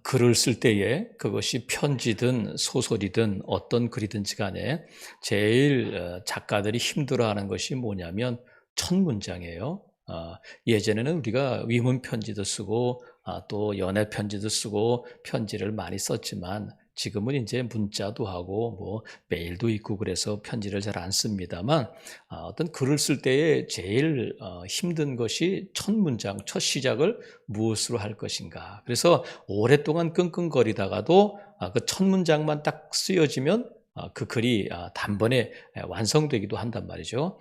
글을 쓸 때에 그것이 편지든 소설이든 어떤 글이든지 간에 제일 작가들이 힘들어하는 것이 뭐냐면 첫 문장이에요. 예전에는 우리가 위문 편지도 쓰고 또 연애 편지도 쓰고 편지를 많이 썼지만 지금은 이제 문자도 하고 뭐 메일도 있고 그래서 편지를 잘 안 씁니다만 어떤 글을 쓸 때에 제일 힘든 것이 첫 문장, 첫 시작을 무엇으로 할 것인가. 그래서 오랫동안 끙끙거리다가도 그 첫 문장만 딱 쓰여지면 그 글이 단번에 완성되기도 한단 말이죠.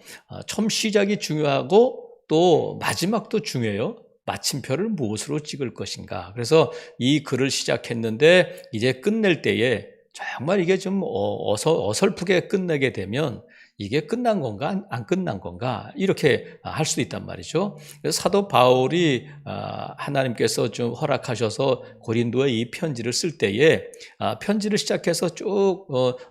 처음 시작이 중요하고 또 마지막도 중요해요. 마침표를 무엇으로 찍을 것인가. 그래서 이 글을 시작했는데 이제 끝낼 때에 정말 이게 좀 어설프게 끝내게 되면 이게 끝난 건가 안 끝난 건가 이렇게 할 수도 있단 말이죠. 그래서 사도 바울이 하나님께서 좀 허락하셔서 고린도에 이 편지를 쓸 때에 편지를 시작해서 쭉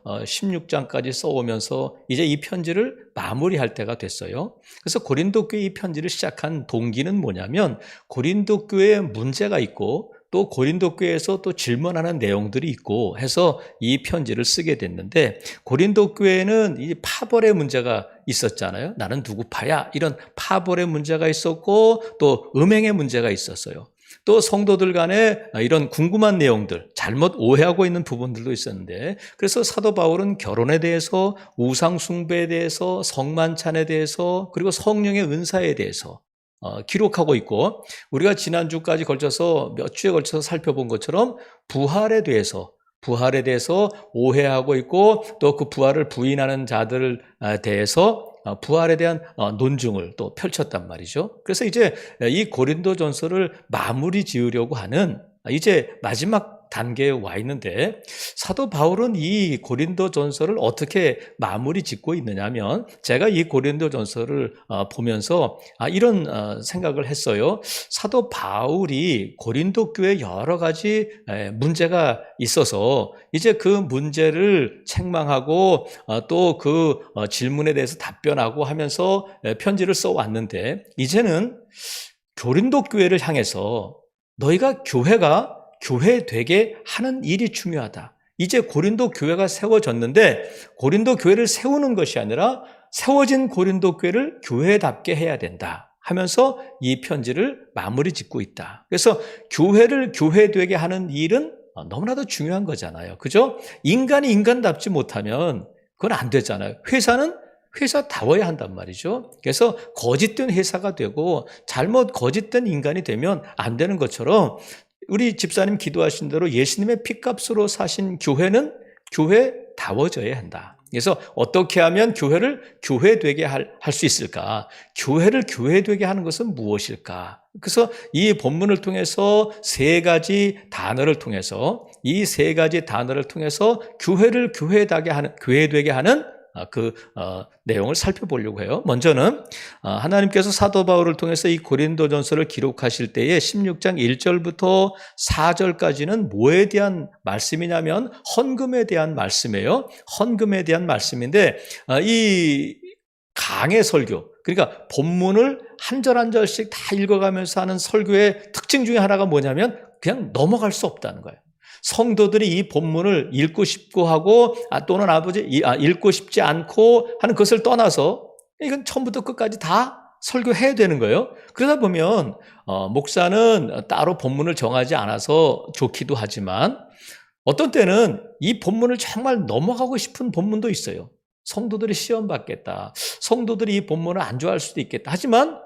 16장까지 써오면서 이제 이 편지를 마무리할 때가 됐어요. 그래서 고린도 교회 이 편지를 시작한 동기는 뭐냐면 고린도 교회에 문제가 있고 또 고린도 교회에서 또 질문하는 내용들이 있고 해서 이 편지를 쓰게 됐는데 고린도 교회는 이 파벌의 문제가 있었잖아요. 나는 누구 파야? 이런 파벌의 문제가 있었고 또 음행의 문제가 있었어요. 또 성도들 간에 이런 궁금한 내용들, 잘못 오해하고 있는 부분들도 있었는데 그래서 사도 바울은 결혼에 대해서 우상 숭배에 대해서 성만찬에 대해서 그리고 성령의 은사에 대해서 기록하고 있고 우리가 지난주까지 걸쳐서 몇 주에 걸쳐서 살펴본 것처럼 부활에 대해서 오해하고 있고 또 그 부활을 부인하는 자들에 대해서 부활에 대한 논증을 또 펼쳤단 말이죠. 그래서 이제 이 고린도전서를 마무리 지으려고 하는 이제 마지막 단계에 와 있는데 사도 바울은 이 고린도전서를 어떻게 마무리 짓고 있느냐면 제가 이 고린도전서를 보면서 이런 생각을 했어요. 사도 바울이 고린도 교회에 여러 가지 문제가 있어서 이제 그 문제를 책망하고 또 그 질문에 대해서 답변하고 하면서 편지를 써왔는데 이제는 고린도 교회를 향해서 너희가 교회가 교회 되게 하는 일이 중요하다. 이제 고린도 교회가 세워졌는데 고린도 교회를 세우는 것이 아니라 세워진 고린도 교회를 교회답게 해야 된다 하면서 이 편지를 마무리 짓고 있다. 그래서 교회를 교회되게 하는 일은 너무나도 중요한 거잖아요. 그죠? 인간이 인간답지 못하면 그건 안 되잖아요. 회사는 회사다워야 한단 말이죠. 그래서 거짓된 회사가 되고 잘못 거짓된 인간이 되면 안 되는 것처럼 우리 집사님 기도하신 대로 예수님의 피값으로 사신 교회는 교회다워져야 한다. 그래서 어떻게 하면 교회를 교회되게 할 수 있을까? 교회를 교회되게 하는 것은 무엇일까? 그래서 이 본문을 통해서 세 가지 단어를 통해서 교회를 교회되게 하는 내용을 살펴보려고 해요. 먼저는 하나님께서 사도 바울을 통해서 이 고린도전서를 기록하실 때에 16장 1절부터 4절까지는 뭐에 대한 말씀이냐면 헌금에 대한 말씀이에요. 헌금에 대한 말씀인데 이 강의 설교, 그러니까 본문을 한 절 한 절씩 다 읽어가면서 하는 설교의 특징 중에 하나가 뭐냐면 그냥 넘어갈 수 없다는 거예요. 성도들이 이 본문을 읽고 싶고 하고 또는 읽고 싶지 않고 하는 것을 떠나서 이건 처음부터 끝까지 다 설교해야 되는 거예요. 그러다 보면 목사는 따로 본문을 정하지 않아서 좋기도 하지만 어떤 때는 이 본문을 정말 넘어가고 싶은 본문도 있어요. 성도들이 시험 받겠다. 성도들이 이 본문을 안 좋아할 수도 있겠다. 하지만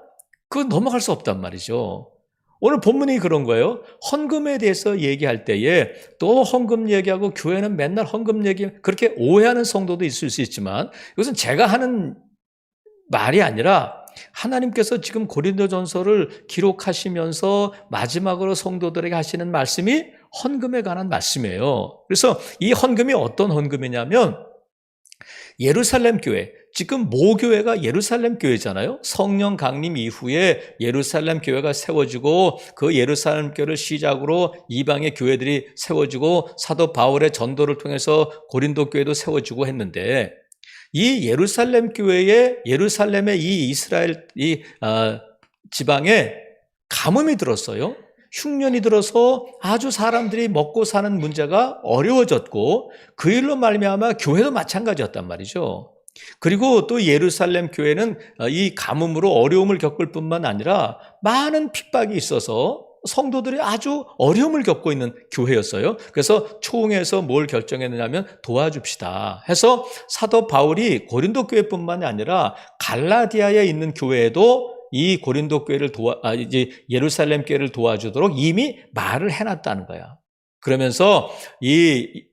그건 넘어갈 수 없단 말이죠. 오늘 본문이 그런 거예요. 헌금에 대해서 얘기할 때에 또 헌금 얘기하고 교회는 맨날 헌금 얘기 그렇게 오해하는 성도도 있을 수 있지만 이것은 제가 하는 말이 아니라 하나님께서 지금 고린도전서를 기록하시면서 마지막으로 성도들에게 하시는 말씀이 헌금에 관한 말씀이에요. 그래서 이 헌금이 어떤 헌금이냐면 예루살렘 교회, 지금 모교회가 예루살렘 교회잖아요. 성령 강림 이후에 예루살렘 교회가 세워지고 그 예루살렘 교회를 시작으로 이방의 교회들이 세워지고 사도 바울의 전도를 통해서 고린도 교회도 세워지고 했는데 이 예루살렘 예루살렘의 이 이스라엘 지방에 가뭄이 들었어요. 흉년이 들어서 아주 사람들이 먹고 사는 문제가 어려워졌고 그 일로 말미암아 교회도 마찬가지였단 말이죠. 그리고 또 예루살렘 교회는 이 가뭄으로 어려움을 겪을 뿐만 아니라 많은 핍박이 있어서 성도들이 아주 어려움을 겪고 있는 교회였어요. 그래서 초흥에서 뭘 결정했느냐면 도와줍시다 해서 사도 바울이 고린도 교회뿐만 아니라 갈라디아에 있는 교회에도 이 고린도 교회를 이제 예루살렘 교회를 도와주도록 이미 말을 해놨다는 거야. 그러면서 이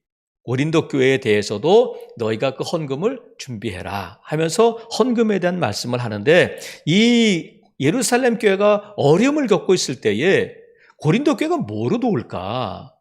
고린도 교회에 대해서도 너희가 그 헌금을 준비해라 하면서 헌금에 대한 말씀을 하는데, 이 예루살렘 교회가 어려움을 겪고 있을 때에 고린도 교회가 뭐로 도울까?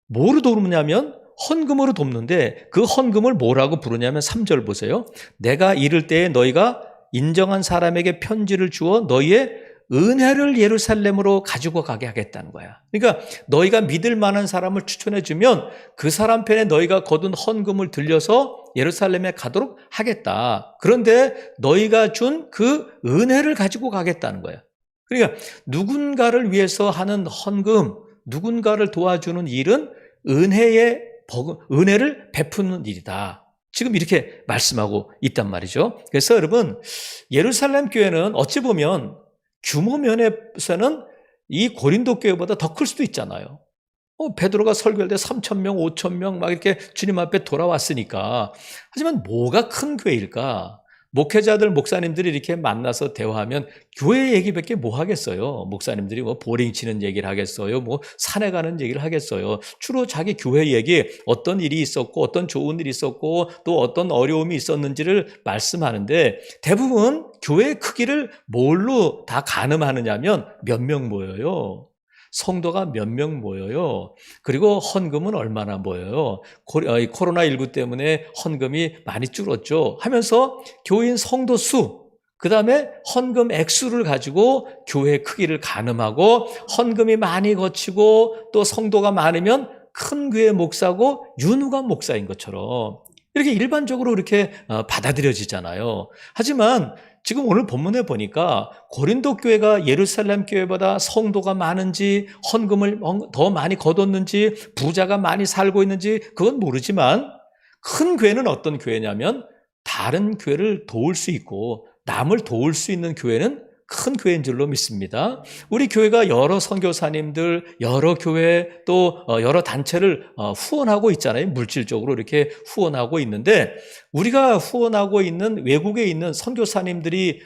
뭐로 도우냐면 헌금으로 돕는데, 그 헌금을 뭐라고 부르냐면 3절 보세요. 내가 이를 때에 너희가 인정한 사람에게 편지를 주어 너희의 은혜를 예루살렘으로 가지고 가게 하겠다는 거야. 그러니까 너희가 믿을 만한 사람을 추천해 주면 그 사람 편에 너희가 거둔 헌금을 들려서 예루살렘에 가도록 하겠다. 그런데 너희가 준 그 은혜를 가지고 가겠다는 거야. 그러니까 누군가를 위해서 하는 헌금, 누군가를 도와주는 일은 은혜를 베푸는 일이다. 지금 이렇게 말씀하고 있단 말이죠. 그래서 여러분, 예루살렘 교회는 어찌 보면 규모 면에서는 이 고린도 교회보다 더 클 수도 있잖아요. 베드로가 설교할 때 3,000명, 5,000명 막 이렇게 주님 앞에 돌아왔으니까. 하지만 뭐가 큰 교회일까? 목회자들, 목사님들이 이렇게 만나서 대화하면 교회 얘기밖에 뭐 하겠어요? 목사님들이 뭐 보링 치는 얘기를 하겠어요? 뭐 산에 가는 얘기를 하겠어요? 주로 자기 교회 얘기, 어떤 일이 있었고, 어떤 좋은 일이 있었고, 또 어떤 어려움이 있었는지를 말씀하는데, 대부분 교회의 크기를 뭘로 다 가늠하느냐면 몇 명 모여요. 성도가 몇 명 모여요. 그리고 헌금은 얼마나 모여요. 코로나19 때문에 헌금이 많이 줄었죠. 하면서 교인 성도 수, 그 다음에 헌금 액수를 가지고 교회 크기를 가늠하고, 헌금이 많이 거치고 또 성도가 많으면 큰 교회 목사고 윤후관 목사인 것처럼 이렇게 일반적으로 이렇게 받아들여지잖아요. 하지만 지금 오늘 본문에 보니까 고린도 교회가 예루살렘 교회보다 성도가 많은지, 헌금을 더 많이 거뒀는지, 부자가 많이 살고 있는지 그건 모르지만, 큰 교회는 어떤 교회냐면 다른 교회를 도울 수 있고 남을 도울 수 있는 교회는 큰 교회인 줄로 믿습니다. 우리 교회가 여러 선교사님들, 여러 교회, 또 여러 단체를 후원하고 있잖아요. 물질적으로 이렇게 후원하고 있는데, 우리가 후원하고 있는 외국에 있는 선교사님들을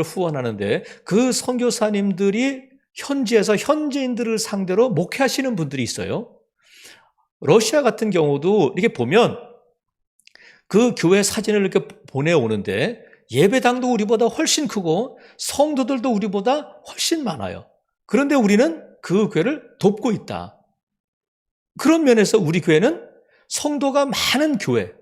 후원하는데, 그 선교사님들이 현지에서 현지인들을 상대로 목회하시는 분들이 있어요. 러시아 같은 경우도 이렇게 보면 그 교회 사진을 이렇게 보내오는데, 예배당도 우리보다 훨씬 크고 성도들도 우리보다 훨씬 많아요. 그런데 우리는 그 교회를 돕고 있다. 그런 면에서 우리 교회는 성도가 많은 교회,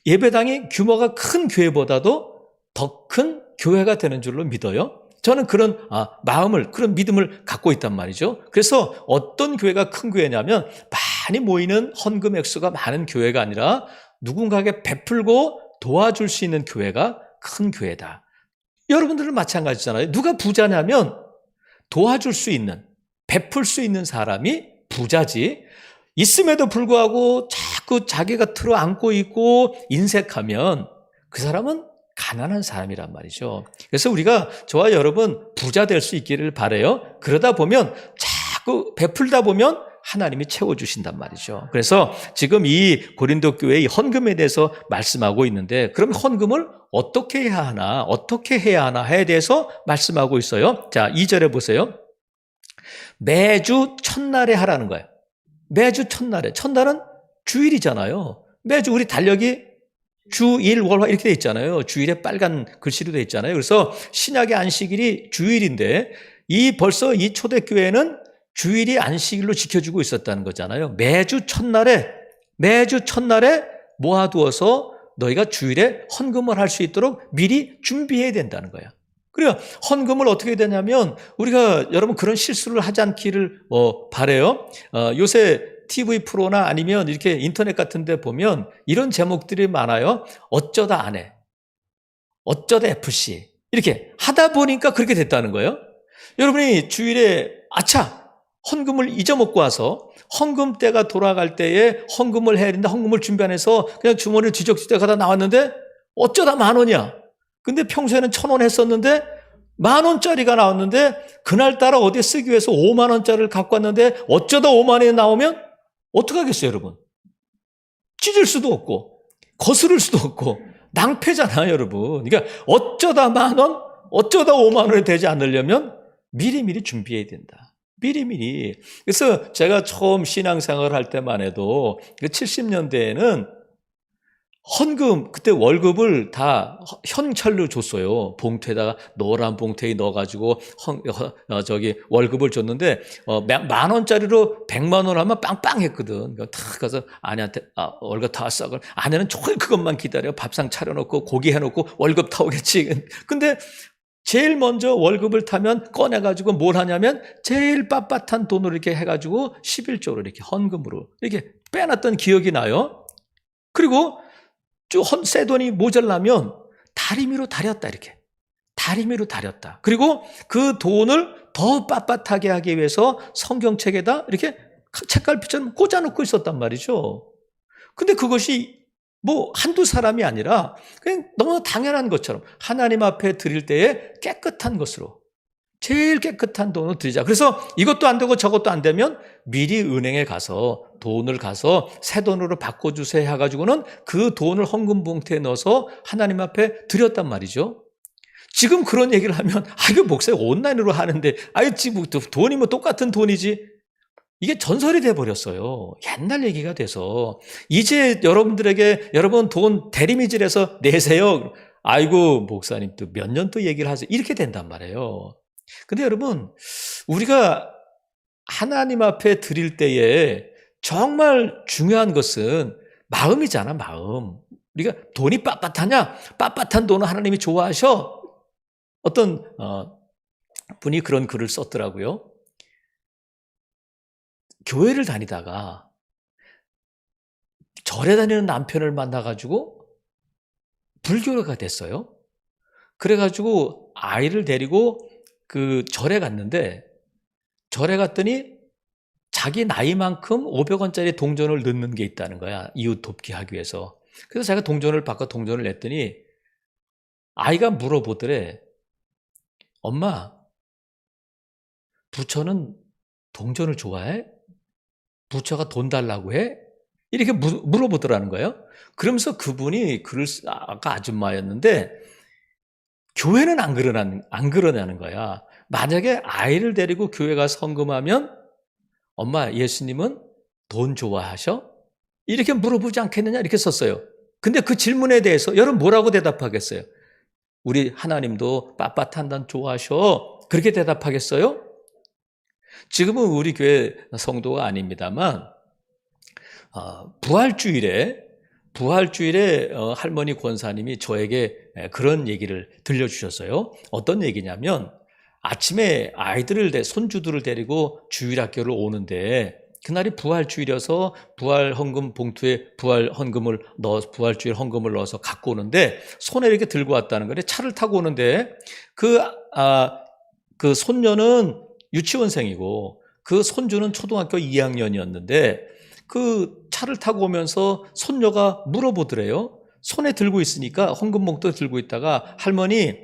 예배당이 규모가 큰 교회보다도 더 큰 교회가 되는 줄로 믿어요. 저는 그런 마음을, 그런 믿음을 갖고 있단 말이죠. 그래서 어떤 교회가 큰 교회냐면 많이 모이는 헌금 액수가 많은 교회가 아니라 누군가에게 베풀고 도와줄 수 있는 교회가 큰 교회다. 여러분들은 마찬가지잖아요. 누가 부자냐면 도와줄 수 있는, 베풀 수 있는 사람이 부자지, 있음에도 불구하고 자꾸 자기가 틀어안고 있고 인색하면 그 사람은 가난한 사람이란 말이죠. 그래서 우리가, 저와 여러분 부자 될 수 있기를 바라요. 그러다 보면, 자꾸 베풀다 보면 하나님이 채워주신단 말이죠. 그래서 지금 이 고린도 교회의 헌금에 대해서 말씀하고 있는데, 그럼 헌금을 어떻게 해야 하나에 대해서 말씀하고 있어요. 자, 2절에 보세요. 매주 첫날에 하라는 거예요. 매주 첫날에. 첫날은 주일이잖아요. 매주 우리 달력이 주, 일, 월, 화 이렇게 돼 있잖아요. 주일에 빨간 글씨로 돼 있잖아요. 그래서 신약의 안식일이 주일인데, 벌써 이 초대교회는 주일이 안식일로 지켜주고 있었다는 거잖아요. 매주 첫날에 모아두어서 너희가 주일에 헌금을 할 수 있도록 미리 준비해야 된다는 거야. 그래요. 헌금을 어떻게 해야 되냐면, 우리가 여러분 그런 실수를 하지 않기를 바라요. 요새 TV 프로나 아니면 이렇게 인터넷 같은 데 보면 이런 제목들이 많아요. 어쩌다 아내, 어쩌다 FC 이렇게 하다 보니까 그렇게 됐다는 거예요. 여러분이 주일에 헌금을 잊어먹고 와서 헌금 때가 돌아갈 때에 헌금을 해야 된다. 헌금을 준비 안 해서 그냥 주머니를 뒤적뒤적 하다 나왔는데 어쩌다 10,000원이야. 근데 평소에는 1,000원 했었는데 10,000원짜리가 나왔는데 그날따라 어디에 쓰기 위해서 50,000원짜리를 갖고 왔는데 어쩌다 50,000원이 나오면 어떡하겠어요, 여러분? 찢을 수도 없고 거스를 수도 없고 낭패잖아요, 여러분. 그러니까 어쩌다 10,000원, 어쩌다 50,000원이 되지 않으려면 미리미리 준비해야 된다. 미리미리. 그래서 제가 처음 신앙생활을 할 때만 해도 70년대에는 헌금, 그때 월급을 다 현찰로 줬어요. 봉투에다가 노란 봉투에 넣어가지고 월급을 줬는데 10,000원짜리로 1,000,000원 하면 빵빵했거든. 탁 가서 아내한테 월급 다 왔어. 아내는 조금 그것만 기다려. 밥상 차려놓고 고기 해놓고 월급 타오겠지. 근데 제일 먼저 월급을 타면 꺼내가지고 뭘 하냐면 제일 빳빳한 돈으로 이렇게 해가지고 11조로 이렇게 헌금으로 이렇게 빼놨던 기억이 나요. 그리고 새 돈이 모자라면 다리미로 다렸다, 이렇게. 다리미로 다렸다. 그리고 그 돈을 더 빳빳하게 하기 위해서 성경책에다 이렇게 책갈피처럼 꽂아놓고 있었단 말이죠. 근데 그것이 한두 사람이 아니라 그냥 너무 당연한 것처럼 하나님 앞에 드릴 때에 깨끗한 것으로 제일 깨끗한 돈을 드리자. 그래서 이것도 안 되고 저것도 안 되면 미리 은행에 가서 돈을 가서 새 돈으로 바꿔주세요 해가지고는 그 돈을 헌금 봉투에 넣어서 하나님 앞에 드렸단 말이죠. 지금 그런 얘기를 하면 이거 목사님 온라인으로 하는데 지금 돈이 똑같은 돈이지. 이게 전설이 돼버렸어요. 옛날 얘기가 돼서 이제 여러분들에게 여러분 돈 대리미질해서 내세요. 아이고 목사님 또 몇 년 또 얘기를 하세요. 이렇게 된단 말이에요. 근데 여러분, 우리가 하나님 앞에 드릴 때에 정말 중요한 것은 마음이잖아, 마음. 우리가 돈이 빳빳하냐? 빳빳한 돈은 하나님이 좋아하셔. 어떤 분이 그런 글을 썼더라고요. 교회를 다니다가 절에 다니는 남편을 만나가지고 불교가 됐어요. 그래가지고 아이를 데리고 그 절에 갔는데 절에 갔더니 자기 나이만큼 500원짜리 동전을 넣는 게 있다는 거야. 이웃 돕기 하기 위해서. 그래서 제가 동전을 바꿔 동전을 냈더니 아이가 물어보더래. 엄마, 부처는 동전을 좋아해? 부처가 돈 달라고 해? 이렇게 물어보더라는 거예요. 그러면서 그분이 아까 아줌마였는데 교회는 안 그러냐는 거야. 만약에 아이를 데리고 교회 가서 헌금하면 엄마, 예수님은 돈 좋아하셔? 이렇게 물어보지 않겠느냐 이렇게 썼어요. 근데 그 질문에 대해서 여러분 뭐라고 대답하겠어요? 우리 하나님도 빳빳한 돈 좋아하셔. 그렇게 대답하겠어요? 지금은 우리 교회 성도가 아닙니다만 부활주일에 할머니 권사님이 저에게 그런 얘기를 들려주셨어요. 어떤 얘기냐면 아침에 손주들을 데리고 주일학교를 오는데 그날이 부활주일이어서 부활주일 헌금을 넣어서 갖고 오는데 손에 이렇게 들고 왔다는 거예요. 차를 타고 오는데 그 손녀는 유치원생이고 그 손주는 초등학교 2학년이었는데 그 차를 타고 오면서 손녀가 물어보더래요. 손에 들고 있으니까 헌금 봉투 들고 있다가 할머니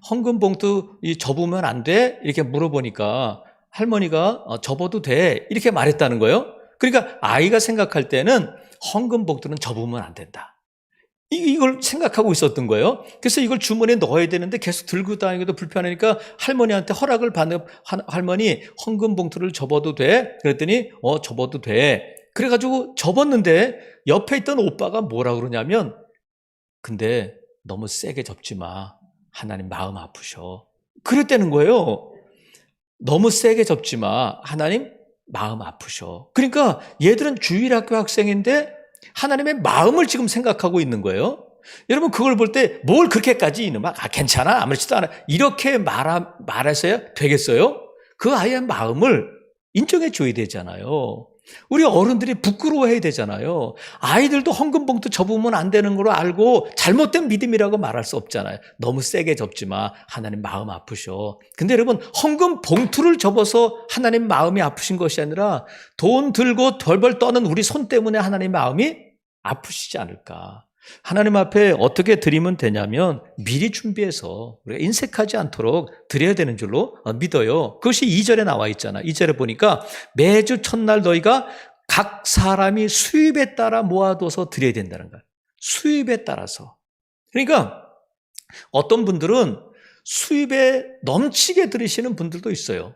헌금 봉투 접으면 안 돼? 이렇게 물어보니까 할머니가 접어도 돼 이렇게 말했다는 거예요. 그러니까 아이가 생각할 때는 헌금 봉투는 접으면 안 된다. 이걸 생각하고 있었던 거예요. 그래서 이걸 주머니에 넣어야 되는데 계속 들고 다니기도 불편하니까 할머니한테 허락을 받는 할머니 헌금 봉투를 접어도 돼? 그랬더니 접어도 돼. 그래가지고 접었는데 옆에 있던 오빠가 뭐라 그러냐면 근데 너무 세게 접지 마. 하나님 마음 아프셔. 그랬다는 거예요. 너무 세게 접지 마. 하나님 마음 아프셔. 그러니까 얘들은 주일학교 학생인데 하나님의 마음을 지금 생각하고 있는 거예요. 여러분 그걸 볼 때 뭘 그렇게까지 이놈아 괜찮아 아무렇지도 않아 이렇게 말해서야 되겠어요? 그 아이의 마음을 인정해 줘야 되잖아요. 우리 어른들이 부끄러워해야 되잖아요. 아이들도 헌금 봉투 접으면 안 되는 걸 알고 잘못된 믿음이라고 말할 수 없잖아요. 너무 세게 접지 마. 하나님 마음 아프셔. 근데 여러분, 헌금 봉투를 접어서 하나님 마음이 아프신 것이 아니라 돈 들고 벌벌 떠는 우리 손 때문에 하나님 마음이 아프시지 않을까. 하나님 앞에 어떻게 드리면 되냐면 미리 준비해서 우리가 인색하지 않도록 드려야 되는 줄로 믿어요. 그것이 2절에 나와 있잖아. 2절에 보니까 매주 첫날 너희가 각 사람이 수입에 따라 모아둬서 드려야 된다는 거야. 수입에 따라서. 그러니까 어떤 분들은 수입에 넘치게 드리시는 분들도 있어요.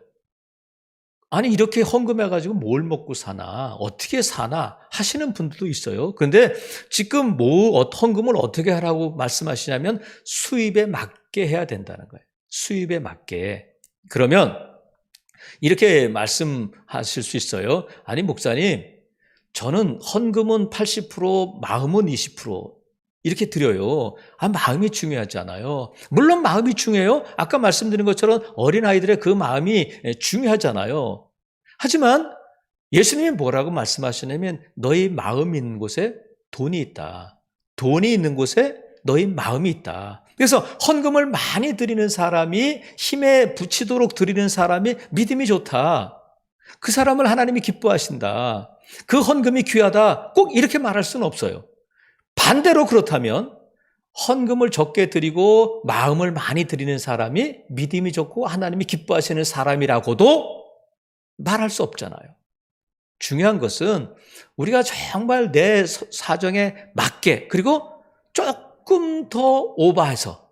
아니 이렇게 헌금해가지고 뭘 먹고 사나 어떻게 사나 하시는 분들도 있어요. 그런데 지금 헌금을 어떻게 하라고 말씀하시냐면 수입에 맞게 해야 된다는 거예요. 수입에 맞게. 그러면 이렇게 말씀하실 수 있어요. 아니 목사님, 저는 헌금은 80% 마음은 20% 이렇게 드려요. 마음이 중요하잖아요. 물론 마음이 중요해요. 아까 말씀드린 것처럼 어린아이들의 그 마음이 중요하잖아요. 하지만 예수님이 뭐라고 말씀하시냐면 너희 마음이 있는 곳에 돈이 있다. 돈이 있는 곳에 너희 마음이 있다. 그래서 헌금을 많이 드리는 사람이 힘에 부치도록 드리는 사람이 믿음이 좋다. 그 사람을 하나님이 기뻐하신다. 그 헌금이 귀하다. 꼭 이렇게 말할 수는 없어요. 반대로 그렇다면 헌금을 적게 드리고 마음을 많이 드리는 사람이 믿음이 좋고 하나님이 기뻐하시는 사람이라고도 말할 수 없잖아요. 중요한 것은 우리가 정말 내 사정에 맞게 그리고 조금 더 오버해서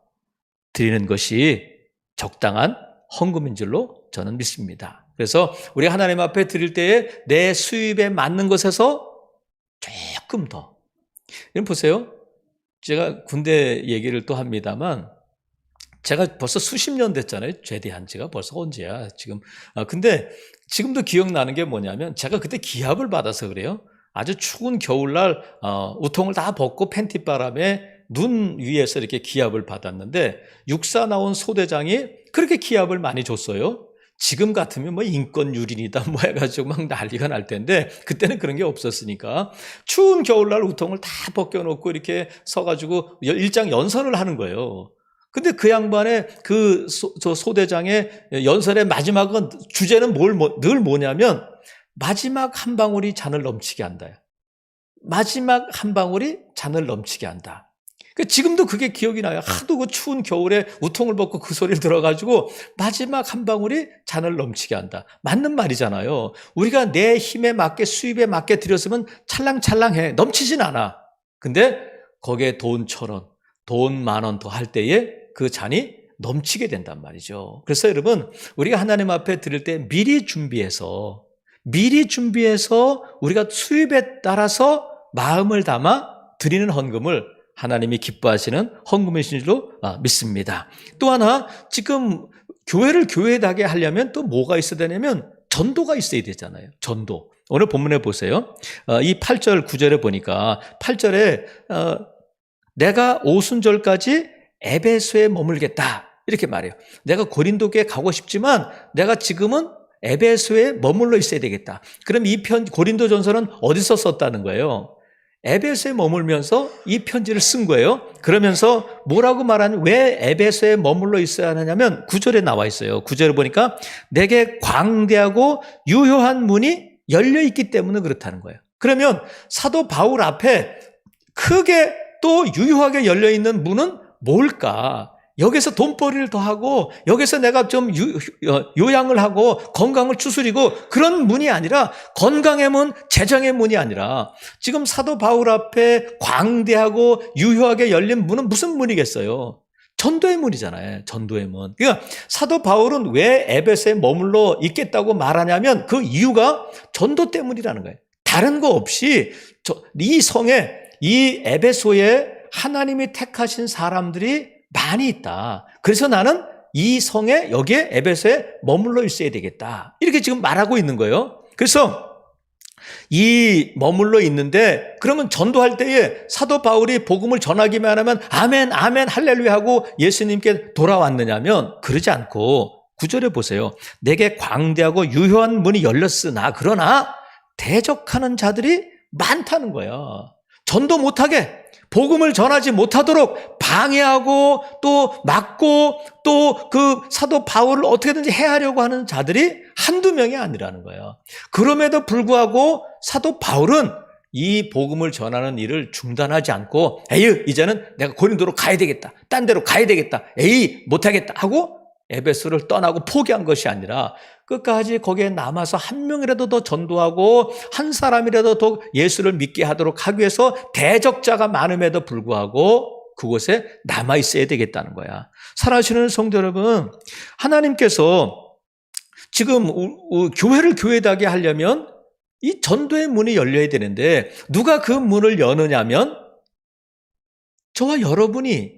드리는 것이 적당한 헌금인 줄로 저는 믿습니다. 그래서 우리 하나님 앞에 드릴 때에 내 수입에 맞는 것에서 조금 더. 여러분 보세요. 제가 군대 얘기를 또 합니다만 제가 벌써 수십 년 됐잖아요. 제대한 지가 벌써 언제야 지금. 근데 지금도 기억나는 게 뭐냐면 제가 그때 기합을 받아서 그래요. 아주 추운 겨울날 우통을 다 벗고 팬티바람에 눈 위에서 이렇게 기합을 받았는데 육사 나온 소대장이 그렇게 기합을 많이 줬어요. 지금 같으면 뭐 인권유린이다 뭐 해가지고 막 난리가 날 텐데 그때는 그런 게 없었으니까 추운 겨울날 우통을 다 벗겨놓고 이렇게 서가지고 일장 연설을 하는 거예요. 근데 그 양반의 저 소대장의 연설의 마지막은 주제는 늘 뭐냐면 마지막 한 방울이 잔을 넘치게 한다. 마지막 한 방울이 잔을 넘치게 한다. 지금도 그게 기억이 나요. 하도 그 추운 겨울에 우통을 벗고 그 소리를 들어가지고 마지막 한 방울이 잔을 넘치게 한다. 맞는 말이잖아요. 우리가 내 힘에 맞게 수입에 맞게 드렸으면 찰랑찰랑해. 넘치진 않아. 근데 거기에 돈 1,000원, 돈 10,000원 더 할 때에 그 잔이 넘치게 된단 말이죠. 그래서 여러분 우리가 하나님 앞에 드릴 때 미리 준비해서 우리가 수입에 따라서 마음을 담아 드리는 헌금을 하나님이 기뻐하시는 헌금이신 줄로 믿습니다. 또 하나 지금 교회를 교회다게 하려면 또 뭐가 있어야 되냐면 전도가 있어야 되잖아요. 전도. 오늘 본문에 보세요. 이 8절 9절에 보니까 8절에 내가 오순절까지 에베소에 머물겠다 이렇게 말해요. 내가 고린도교에 가고 싶지만 내가 지금은 에베소에 머물러 있어야 되겠다. 그럼 이 고린도전서는 어디서 썼다는 거예요? 에베소에 머물면서 이 편지를 쓴 거예요. 그러면서 뭐라고 말하냐면 왜 에베소에 머물러 있어야 하냐면 9절에 나와 있어요. 9절에 보니까 내게 광대하고 유효한 문이 열려 있기 때문에 그렇다는 거예요. 그러면 사도 바울 앞에 크게 또 유효하게 열려 있는 문은 뭘까? 여기서 돈벌이를 더 하고 여기서 내가 좀 요양을 하고 건강을 추스리고 그런 문이 아니라 건강의 문, 재정의 문이 아니라 지금 사도 바울 앞에 광대하고 유효하게 열린 문은 무슨 문이겠어요? 전도의 문이잖아요. 전도의 문. 그러니까 사도 바울은 왜 에베소에 머물러 있겠다고 말하냐면 그 이유가 전도 때문이라는 거예요. 다른 거 없이 이 성에 이 에베소에 하나님이 택하신 사람들이 많이 있다. 그래서 나는 이 성에 여기에 에베소에 머물러 있어야 되겠다. 이렇게 지금 말하고 있는 거예요. 그래서 이 머물러 있는데 그러면 전도할 때에 사도 바울이 복음을 전하기만 하면 아멘 아멘 할렐루야 하고 예수님께 돌아왔느냐면 그러지 않고 9절에 보세요. 내게 광대하고 유효한 문이 열렸으나 그러나 대적하는 자들이 많다는 거야. 전도 못하게, 복음을 전하지 못하도록 방해하고 또 막고 또 그 사도 바울을 어떻게든지 해하려고 하는 자들이 한두 명이 아니라는 거예요. 그럼에도 불구하고 사도 바울은 이 복음을 전하는 일을 중단하지 않고 에이, 이제는 내가 고린도로 가야 되겠다. 딴 데로 가야 되겠다. 에이, 못하겠다 하고 에베소를 떠나고 포기한 것이 아니라 끝까지 거기에 남아서 한 명이라도 더 전도하고 한 사람이라도 더 예수를 믿게 하도록 하기 위해서 대적자가 많음에도 불구하고 그곳에 남아 있어야 되겠다는 거야. 사랑하시는 성도 여러분, 하나님께서 지금 교회를 교회다게 하려면 이 전도의 문이 열려야 되는데 누가 그 문을 여느냐면 저와 여러분이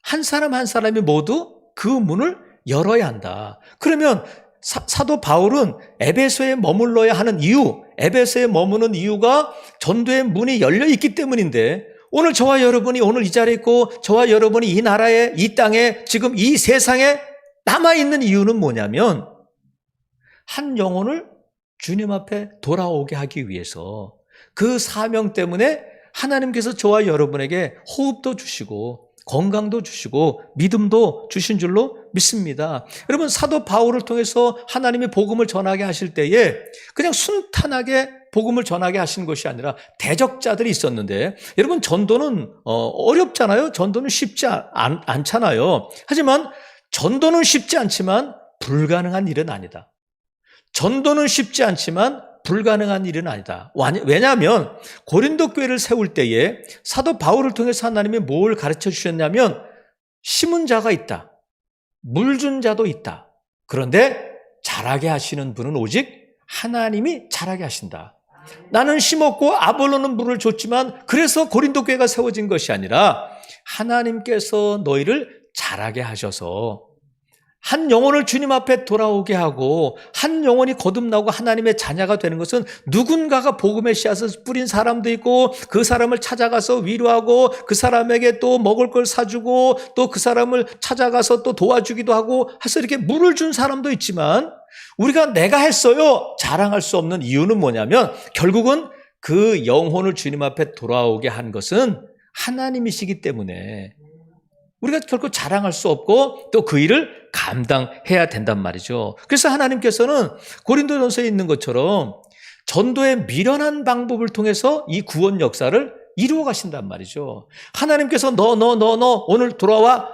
한 사람 한 사람이 모두 그 문을 열어야 한다. 그러면 사도 바울은 에베소에 머물러야 하는 이유, 에베소에 머무는 이유가 전도의 문이 열려 있기 때문인데 오늘 저와 여러분이 오늘 이 자리에 있고 저와 여러분이 이 나라에, 이 땅에, 지금 이 세상에 남아있는 이유는 뭐냐면 한 영혼을 주님 앞에 돌아오게 하기 위해서 그 사명 때문에 하나님께서 저와 여러분에게 호흡도 주시고 건강도 주시고 믿음도 주신 줄로 믿습니다. 여러분, 사도 바울을 통해서 하나님이 복음을 전하게 하실 때에 그냥 순탄하게 복음을 전하게 하신 것이 아니라 대적자들이 있었는데 여러분, 전도는 어렵잖아요. 전도는 쉽지 않잖아요. 하지만 전도는 쉽지 않지만 불가능한 일은 아니다. 전도는 쉽지 않지만 불가능한 일은 아니다. 왜냐하면 고린도 교회를 세울 때에 사도 바울을 통해서 하나님이 뭘 가르쳐 주셨냐면 심은 자가 있다. 물 준 자도 있다. 그런데 자라게 하시는 분은 오직 하나님이 자라게 하신다. 나는 심었고 아볼로는 물을 줬지만 그래서 고린도 교회가 세워진 것이 아니라 하나님께서 너희를 자라게 하셔서 한 영혼을 주님 앞에 돌아오게 하고 한 영혼이 거듭나고 하나님의 자녀가 되는 것은 누군가가 복음의 씨앗을 뿌린 사람도 있고 그 사람을 찾아가서 위로하고 그 사람에게 또 먹을 걸 사주고 또 그 사람을 찾아가서 또 도와주기도 하고 해서 이렇게 물을 준 사람도 있지만 우리가 내가 했어요 자랑할 수 없는 이유는 뭐냐면 결국은 그 영혼을 주님 앞에 돌아오게 한 것은 하나님이시기 때문에 우리가 결코 자랑할 수 없고 또 그 일을 감당해야 된단 말이죠. 그래서 하나님께서는 고린도전서에 있는 것처럼 전도의 미련한 방법을 통해서 이 구원 역사를 이루어 가신단 말이죠. 하나님께서 너 오늘 돌아와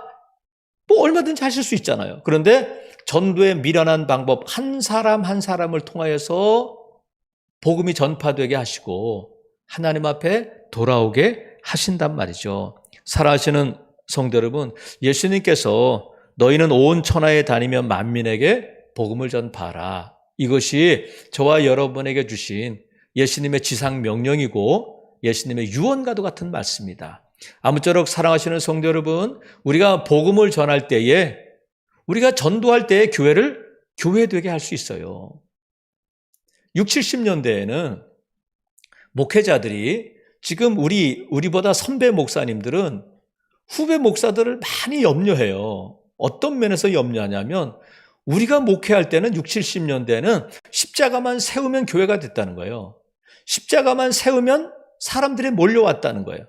뭐 얼마든지 하실 수 있잖아요. 그런데 전도의 미련한 방법 한 사람 한 사람을 통하여서 복음이 전파되게 하시고 하나님 앞에 돌아오게 하신단 말이죠. 살아가시는 성도 여러분, 예수님께서 너희는 온 천하에 다니며 만민에게 복음을 전파하라. 이것이 저와 여러분에게 주신 예수님의 지상 명령이고 예수님의 유언과도 같은 말씀입니다. 아무쪼록 사랑하시는 성도 여러분, 우리가 복음을 전할 때에 우리가 전도할 때에 교회를 교회되게 할 수 있어요. 60, 70년대에는 목회자들이 지금 우리보다 선배 목사님들은 후배 목사들을 많이 염려해요. 어떤 면에서 염려하냐면 우리가 목회할 때는 60, 70년대에는 십자가만 세우면 교회가 됐다는 거예요. 십자가만 세우면 사람들이 몰려왔다는 거예요.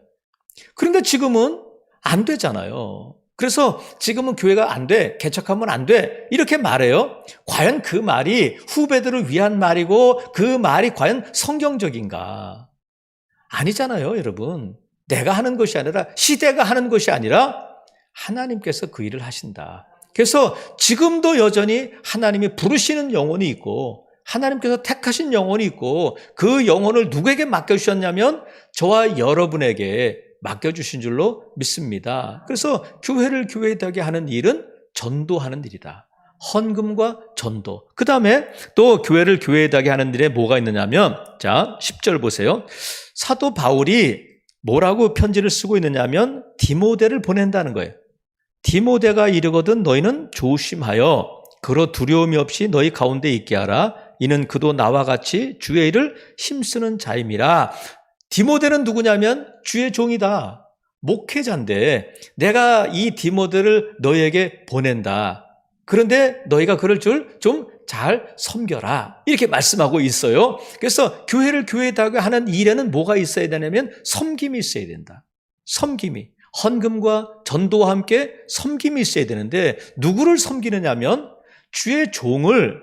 그런데 지금은 안 되잖아요. 그래서 지금은 교회가 안 돼, 개척하면 안 돼 이렇게 말해요. 과연 그 말이 후배들을 위한 말이고 그 말이 과연 성경적인가? 아니잖아요, 여러분. 내가 하는 것이 아니라 시대가 하는 것이 아니라 하나님께서 그 일을 하신다. 그래서 지금도 여전히 하나님이 부르시는 영혼이 있고 하나님께서 택하신 영혼이 있고 그 영혼을 누구에게 맡겨주셨냐면 저와 여러분에게 맡겨주신 줄로 믿습니다. 그래서 교회를 교회되게 하는 일은 전도하는 일이다. 헌금과 전도. 그 다음에 또 교회를 교회되게 하는 일에 뭐가 있느냐면 자 10절 보세요. 사도 바울이 뭐라고 편지를 쓰고 있느냐면 디모데를 보낸다는 거예요. 디모데가 이르거든 너희는 조심하여 그로 두려움이 없이 너희 가운데 있게 하라. 이는 그도 나와 같이 주의 일을 힘쓰는 자임이라. 디모데는 누구냐면 주의 종이다. 목회자인데 내가 이 디모데를 너희에게 보낸다. 그런데 너희가 그럴 줄 좀 잘 섬겨라. 이렇게 말씀하고 있어요. 그래서 교회를 교회다고 하는 일에는 뭐가 있어야 되냐면 섬김이 있어야 된다. 섬김이. 헌금과 전도와 함께 섬김이 있어야 되는데 누구를 섬기느냐면 주의 종을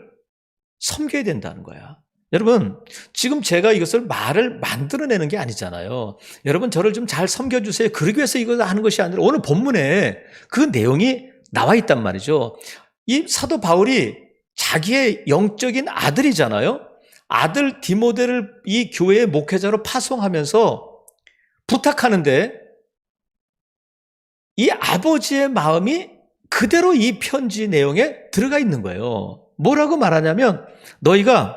섬겨야 된다는 거야. 여러분, 지금 제가 이것을 말을 만들어내는 게 아니잖아요. 여러분, 저를 좀 잘 섬겨주세요. 그러기 위해서 이걸 하는 것이 아니라 오늘 본문에 그 내용이 나와 있단 말이죠. 이 사도 바울이 자기의 영적인 아들이잖아요. 아들 디모데를 이 교회의 목회자로 파송하면서 부탁하는데 이 아버지의 마음이 그대로 이 편지 내용에 들어가 있는 거예요. 뭐라고 말하냐면 너희가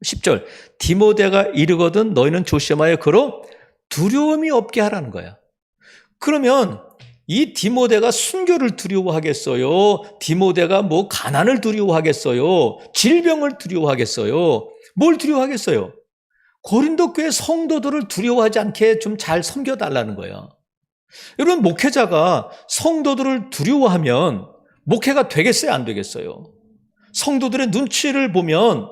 10절 디모데가 이르거든 너희는 조심하여 그로 두려움이 없게 하라는 거야. 그러면 이 디모데가 순교를 두려워하겠어요? 디모데가 뭐 가난을 두려워하겠어요? 질병을 두려워하겠어요? 뭘 두려워하겠어요? 고린도 교회 성도들을 두려워하지 않게 좀 잘 섬겨달라는 거예요. 여러분, 목회자가 성도들을 두려워하면 목회가 되겠어요? 안 되겠어요? 성도들의 눈치를 보면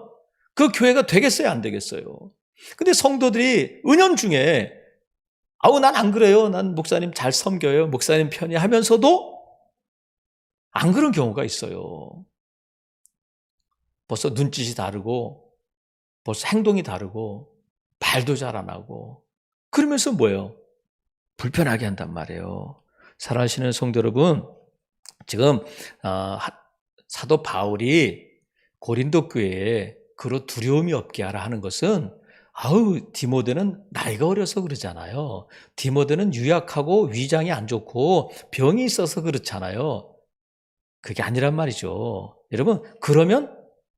그 교회가 되겠어요? 안 되겠어요? 근데 성도들이 은연중에 난 안 그래요. 난 목사님 잘 섬겨요. 목사님 편이 하면서도 안 그런 경우가 있어요. 벌써 눈짓이 다르고 벌써 행동이 다르고 말도 잘 안 하고 그러면서 뭐예요? 불편하게 한단 말이에요. 사랑하시는 성도 여러분, 지금 사도 바울이 고린도 교회에 그로 두려움이 없게 하라 하는 것은 디모데는 나이가 어려서 그러잖아요. 디모데는 유약하고 위장이 안 좋고 병이 있어서 그렇잖아요. 그게 아니란 말이죠. 여러분, 그러면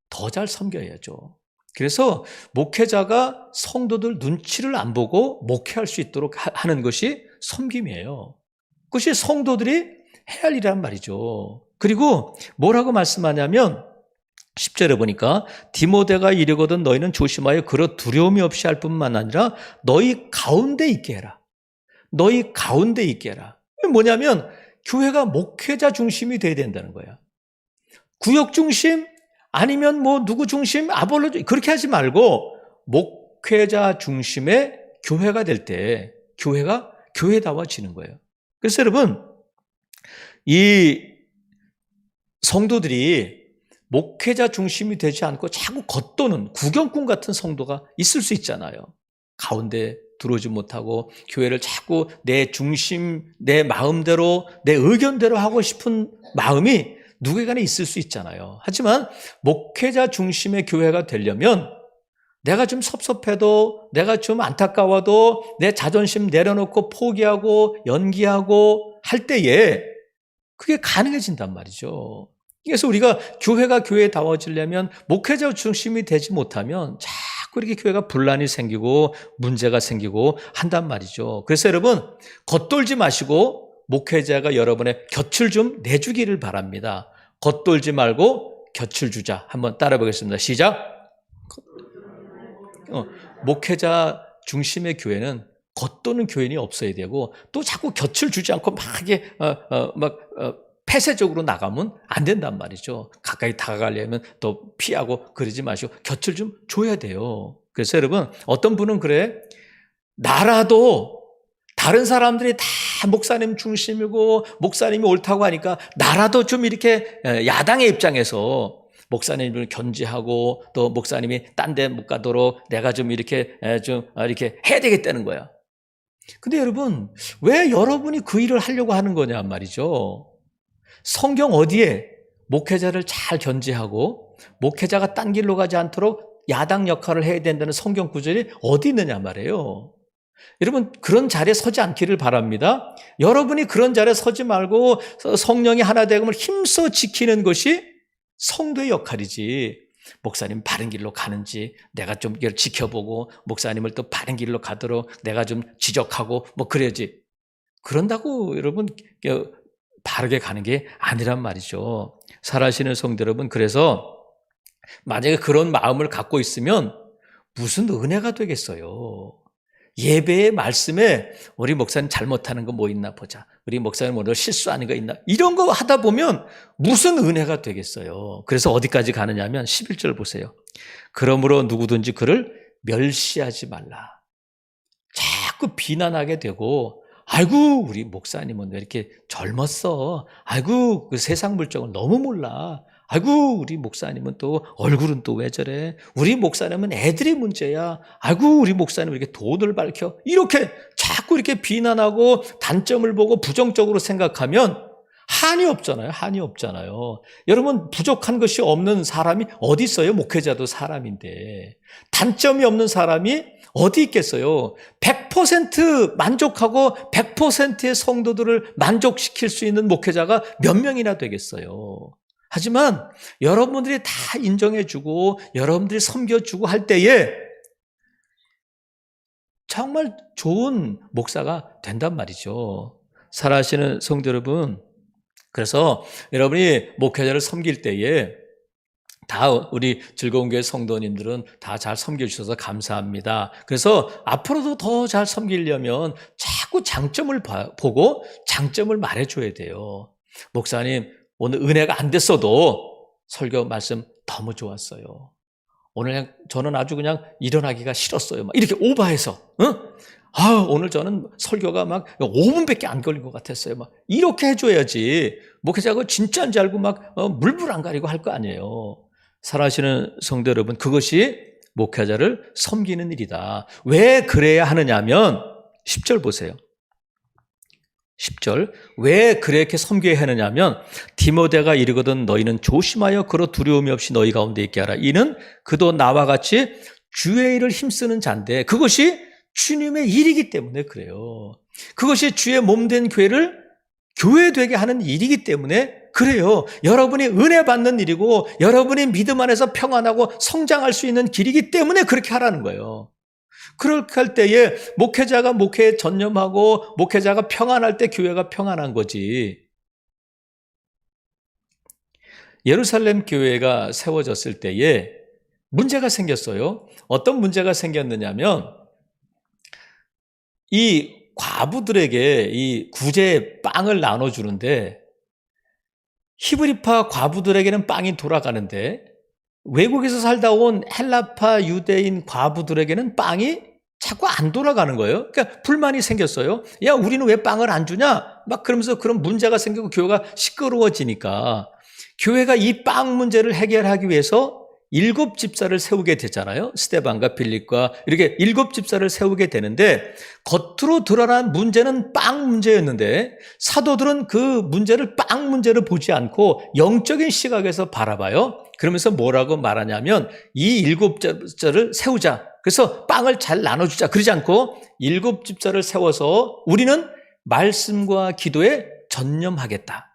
더 잘 섬겨야죠. 그래서 목회자가 성도들 눈치를 안 보고 목회할 수 있도록 하는 것이 섬김이에요. 그것이 성도들이 해야 할 일이란 말이죠. 그리고 뭐라고 말씀하냐면 10절에 보니까 디모데가 이르거든 너희는 조심하여 그로 두려움이 없이 할 뿐만 아니라 너희 가운데 있게 해라. 너희 가운데 있게 해라. 뭐냐면 교회가 목회자 중심이 돼야 된다는 거야. 구역 중심 아니면 뭐 누구 중심 아볼로 그렇게 하지 말고 목회자 중심의 교회가 될 때 교회가 교회다워지는 거예요. 그래서 여러분, 이 성도들이 목회자 중심이 되지 않고 자꾸 겉도는 구경꾼 같은 성도가 있을 수 있잖아요. 가운데 들어오지 못하고 교회를 자꾸 내 중심, 내 마음대로, 내 의견대로 하고 싶은 마음이 누구에게나 있을 수 있잖아요. 하지만 목회자 중심의 교회가 되려면 내가 좀 섭섭해도, 내가 좀 안타까워도 내 자존심 내려놓고 포기하고 연기하고 할 때에 그게 가능해진단 말이죠. 그래서 우리가 교회가 교회다워지려면 목회자 중심이 되지 못하면 자꾸 이렇게 교회가 분란이 생기고 문제가 생기고 한단 말이죠. 그래서 여러분, 겉돌지 마시고 목회자가 여러분의 곁을 좀 내주기를 바랍니다. 겉돌지 말고 곁을 주자. 한번 따라 보겠습니다. 시작. 목회자 중심의 교회는 겉도는 교인이 없어야 되고 또 자꾸 곁을 주지 않고 막 이게 폐쇄적으로 나가면 안 된단 말이죠. 가까이 다가가려면 또 피하고 그러지 마시고 곁을 좀 줘야 돼요. 그래서 여러분, 어떤 분은 그래, 나라도 다른 사람들이 다 목사님 중심이고 목사님이 옳다고 하니까 나라도 좀 이렇게 야당의 입장에서 목사님을 견제하고 또 목사님이 딴 데 못 가도록 내가 좀 이렇게 해야 되겠다는 거야. 근데 여러분, 왜 여러분이 그 일을 하려고 하는 거냐 말이죠. 성경 어디에 목회자를 잘 견제하고 목회자가 딴 길로 가지 않도록 야당 역할을 해야 된다는 성경 구절이 어디 있느냐 말이에요. 여러분, 그런 자리에 서지 않기를 바랍니다. 여러분이 그런 자리에 서지 말고 성령이 하나 되음을 힘써 지키는 것이 성도의 역할이지, 목사님 바른 길로 가는지 내가 좀 지켜보고 목사님을 또 바른 길로 가도록 내가 좀 지적하고 뭐 그래야지. 그런다고 여러분 바르게 가는 게 아니란 말이죠. 살아시는 성도 여러분, 그래서 만약에 그런 마음을 갖고 있으면 무슨 은혜가 되겠어요. 예배의 말씀에 우리 목사님 잘못하는 거 뭐 있나 보자. 우리 목사님 오늘 실수하는 거 있나. 이런 거 하다 보면 무슨 은혜가 되겠어요. 그래서 어디까지 가느냐 하면 11절 보세요. 그러므로 누구든지 그를 멸시하지 말라. 자꾸 비난하게 되고 아이고 우리 목사님은 왜 이렇게 젊었어. 아이고 그 세상 물정을 너무 몰라. 아이고 우리 목사님은 또 얼굴은 또 왜 저래. 우리 목사님은 애들이 문제야. 아이고 우리 목사님은 이렇게 돈을 밝혀. 이렇게 자꾸 이렇게 비난하고 단점을 보고 부정적으로 생각하면 한이 없잖아요. 한이 없잖아요. 여러분 부족한 것이 없는 사람이 어디 있어요? 목회자도 사람인데. 단점이 없는 사람이 어디 있겠어요? 100% 만족하고 100%의 성도들을 만족시킬 수 있는 목회자가 몇 명이나 되겠어요. 하지만 여러분들이 다 인정해주고 여러분들이 섬겨주고 할 때에 정말 좋은 목사가 된단 말이죠. 살아가시는 성도 여러분, 그래서 여러분이 목회자를 섬길 때에 다 우리 즐거운 교회 성도님들은 다 잘 섬겨주셔서 감사합니다. 그래서 앞으로도 더 잘 섬기려면 자꾸 장점을 보고 장점을 말해줘야 돼요. 목사님 오늘 은혜가 안 됐어도 설교 말씀 너무 좋았어요. 오늘 저는 아주 그냥 일어나기가 싫었어요. 막 이렇게 오버해서, 오늘 저는 설교가 막 5분밖에 안 걸린 것 같았어요. 막 이렇게 해줘야지. 목회자가 진짜인지 알고 막 물불 안 가리고 할 거 아니에요. 살아가시는 성도 여러분, 그것이 목회자를 섬기는 일이다. 왜 그래야 하느냐면 10절 보세요. 10절 왜 그렇게 섬겨야 하느냐면 디모데가 이르거든 너희는 조심하여 그로 두려움이 없이 너희 가운데 있게 하라. 이는 그도 나와 같이 주의 일을 힘쓰는 자인데 그것이 주님의 일이기 때문에 그래요. 그것이 주의 몸된 교회를 교회되게 하는 일이기 때문에 그래요. 여러분이 은혜 받는 일이고 여러분이 믿음 안에서 평안하고 성장할 수 있는 길이기 때문에 그렇게 하라는 거예요. 그렇게 할 때에 목회자가 목회에 전념하고 목회자가 평안할 때 교회가 평안한 거지. 예루살렘 교회가 세워졌을 때에 문제가 생겼어요. 어떤 문제가 생겼느냐면 이 과부들에게 이 구제 빵을 나눠주는데 히브리파 과부들에게는 빵이 돌아가는데 외국에서 살다 온 헬라파 유대인 과부들에게는 빵이 자꾸 안 돌아가는 거예요. 그러니까 불만이 생겼어요. 야, 우리는 왜 빵을 안 주냐? 막 그러면서 그런 문제가 생기고 교회가 시끄러워지니까 교회가 이 빵 문제를 해결하기 위해서 7 집사를 세우게 되잖아요. 스데반과 빌립과 이렇게 7 집사를 세우게 되는데 겉으로 드러난 문제는 빵 문제였는데 사도들은 그 문제를 빵 문제를 보지 않고 영적인 시각에서 바라봐요. 그러면서 뭐라고 말하냐면 이 7 집사를 세우자. 그래서 빵을 잘 나눠주자. 그러지 않고 7 집사를 세워서 우리는 말씀과 기도에 전념하겠다.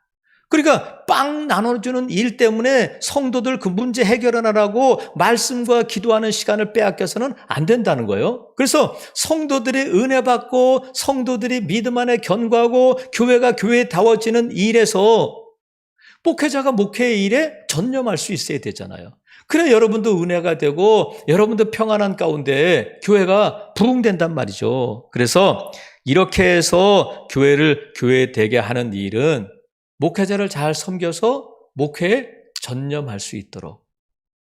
그러니까 빵 나눠주는 일 때문에 성도들 그 문제 해결하라고 말씀과 기도하는 시간을 빼앗겨서는 안 된다는 거예요. 그래서 성도들이 은혜 받고 성도들이 믿음 안에 견고하고 교회가 교회다워지는 일에서 목회자가 목회의 일에 전념할 수 있어야 되잖아요. 그래 여러분도 은혜가 되고 여러분도 평안한 가운데 교회가 부흥된단 말이죠. 그래서 이렇게 해서 교회를 교회되게 하는 일은 목회자를 잘 섬겨서 목회에 전념할 수 있도록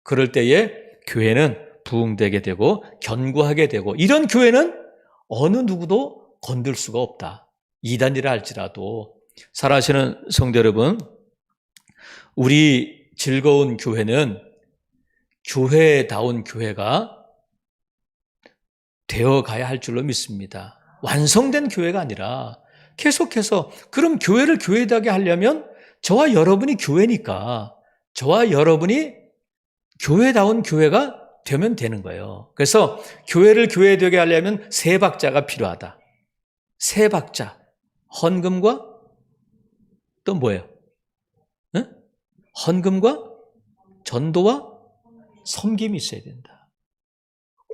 그럴 때에 교회는 부흥되게 되고 견고하게 되고 이런 교회는 어느 누구도 건들 수가 없다. 이단이라 할지라도 살아가시는 성도 여러분, 우리 즐거운 교회는 교회다운 교회가 되어가야 할 줄로 믿습니다. 완성된 교회가 아니라 계속해서 그럼 교회를 교회되게 하려면 저와 여러분이 교회니까 저와 여러분이 교회다운 교회가 되면 되는 거예요. 그래서 교회를 교회되게 하려면 3박자가 필요하다. 3박자. 헌금과 또 뭐예요? 응? 헌금과 전도와 섬김이 있어야 된다.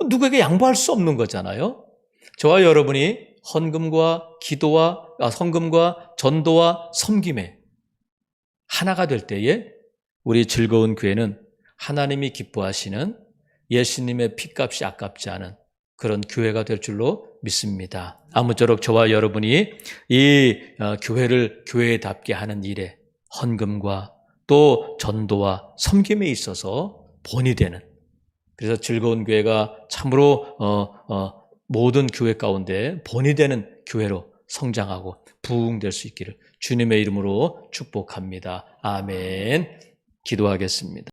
누구에게 양보할 수 없는 거잖아요. 저와 여러분이 헌금과 기도와 헌금과 전도와 섬김에 하나가 될 때에 우리 즐거운 교회는 하나님이 기뻐하시는 예수님의 피값이 아깝지 않은 그런 교회가 될 줄로 믿습니다. 아무쪼록 저와 여러분이 이 교회를 교회답게 하는 일에 헌금과 또 전도와 섬김에 있어서 본이 되는, 그래서 즐거운 교회가 참으로 모든 교회 가운데 본이 되는 교회로 성장하고 부흥될 수 있기를 주님의 이름으로 축복합니다. 아멘. 기도하겠습니다.